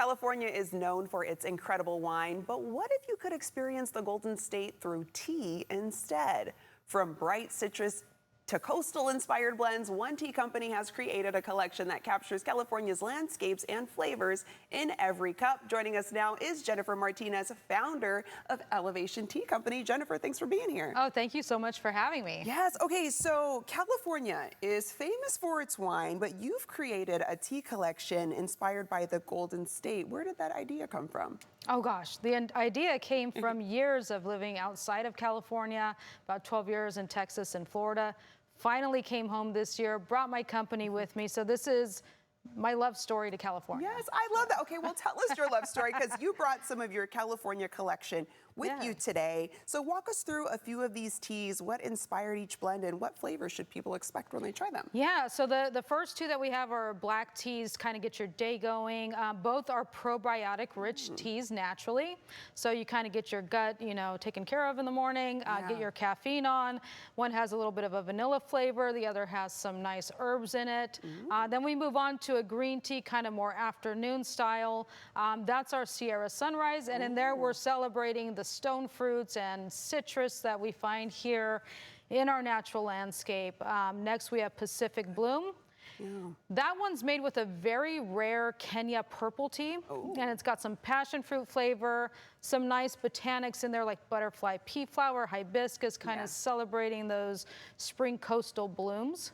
California is known for its incredible wine, but what if you could experience the Golden State through tea instead? From bright citrus to coastal-inspired blends, one tea company has created a collection that captures California's landscapes and flavors in every cup. Joining us now is Jennifer Martinez, founder of Elevation Tea Company. Jennifer, thanks for being here. Oh, thank you so much for having me. Yes. Okay, so California is famous for its wine, but you've created a tea collection inspired by the Golden State. Where did that idea come from? Oh gosh, the idea came from years of living outside of California, about 12 years in Texas and Florida. Finally came home this year, brought my company with me. So this is my love story to California. Yes, I love that. Okay, well, tell us your love story, because you brought some of your California collection with you today. So walk us through a few of these teas. What inspired each blend, and what flavors should people expect when they try them? Yeah, so the first two that we have are black teas, kind of get your day going. Both are probiotic rich teas naturally. So you kind of get your gut, you know, taken care of in the morning, get your caffeine on. One has a little bit of a vanilla flavor. The other has some nice herbs in it. Then we move on to a green tea, kind of more afternoon style. That's our Sierra Sunrise. And in there, we're celebrating the stone fruits and citrus that we find here in our natural landscape. Next, we have Pacific Bloom. That one's made with a very rare Kenya purple tea, and it's got some passion fruit flavor, some nice botanics in there like butterfly pea flower, hibiscus, kind of celebrating those spring coastal blooms.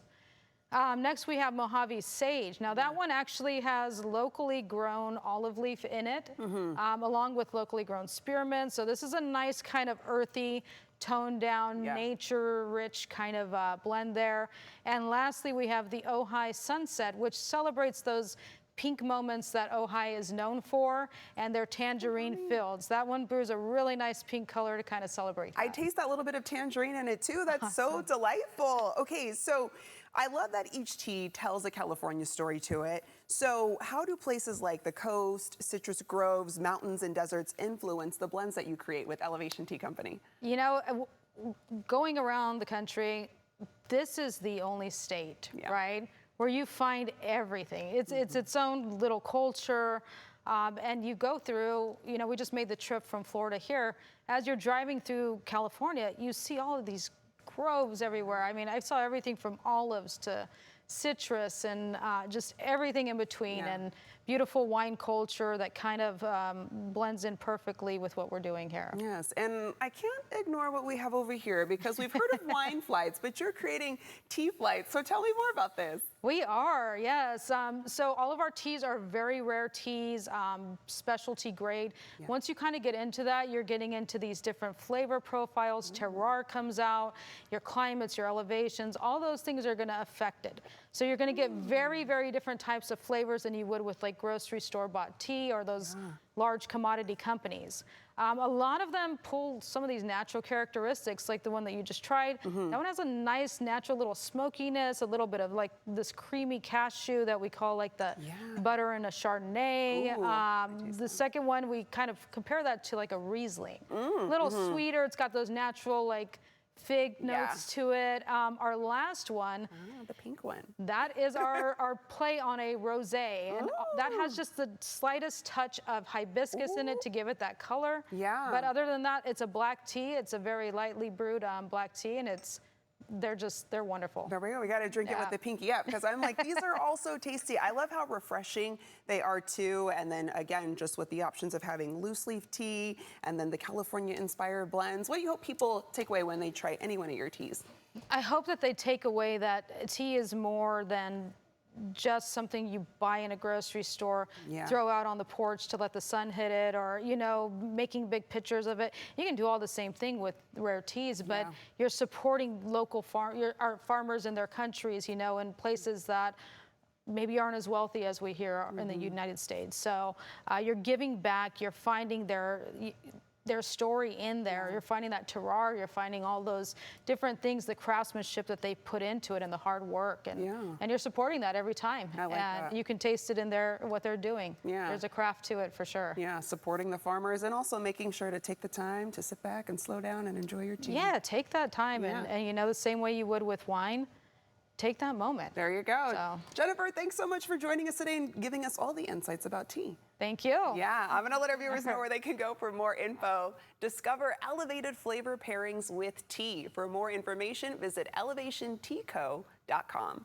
Next, we have Mojave Sage. Now, that one actually has locally grown olive leaf in it, along with locally grown spearmint. So this is a nice kind of earthy, toned down, nature-rich kind of blend there. And lastly, we have the Ojai Sunset, which celebrates those pink moments that Ojai is known for, and they're tangerine filled. So that one brews a really nice pink color to kind of celebrate that. I taste that little bit of tangerine in it too. That's so delightful. Okay, so I love that each tea tells a California story to it. So how do places like the coast, citrus groves, mountains, and deserts influence the blends that you create with Elevation Tea Company? You know, going around the country, this is the only state, right, where you find everything. It's its own little culture. And you go through, you know, we just made the trip from Florida here. As you're driving through California, you see all of these groves everywhere. I mean, I saw everything from olives to citrus and just everything in between, and beautiful wine culture that kind of blends in perfectly with what we're doing here. Yes, and I can't ignore what we have over here, because we've heard of wine flights, but you're creating tea flights. So tell me more about this. We are, yes. So all of our teas are very rare teas, specialty grade. Once you kind of get into that, you're getting into these different flavor profiles. Terroir comes out, your climates, your elevations, all those things are going to affect it. So you're going to get very, very different types of flavors than you would with like grocery store bought tea or those large commodity companies. A lot of them pull some of these natural characteristics, like the one that you just tried. That one has a nice natural little smokiness, a little bit of like this creamy cashew that we call like the butter in a Chardonnay. The second one, we kind of compare that to like a Riesling. A little sweeter, it's got those natural like fig notes to it. Our last one, the pink one, that is our play on a rosé, and that has just the slightest touch of hibiscus in it to give it that color. But other than that, it's a black tea. It's a very lightly brewed black tea, and they're wonderful. There we go. We got to drink it with the pinky up, because I'm like, these are all so tasty. I love how refreshing they are too. And then again, just with the options of having loose leaf tea and then the California inspired blends. What do you hope people take away when they try any one of your teas? I hope that they take away that tea is more than just something you buy in a grocery store, throw out on the porch to let the sun hit it, or, you know, making big pictures of it. You can do all the same thing with rare teas, but you're supporting local our farmers in their countries, you know, in places that maybe aren't as wealthy as we here in the United States. So you're giving back, you're finding their story in there. You're finding that terroir, you're finding all those different things, the craftsmanship that they put into it and the hard work. And you're supporting that every time. I like that. You can taste it in what they're doing. There's a craft to it for sure. Yeah, supporting the farmers and also making sure to take the time to sit back and slow down and enjoy your tea. Yeah, take that time. And you know, the same way you would with wine, take that moment. There you go. So. Jennifer, thanks so much for joining us today and giving us all the insights about tea. Thank you. Yeah, I'm going to let our viewers know where they can go for more info. Discover elevated flavor pairings with tea. For more information, visit elevationteaco.com.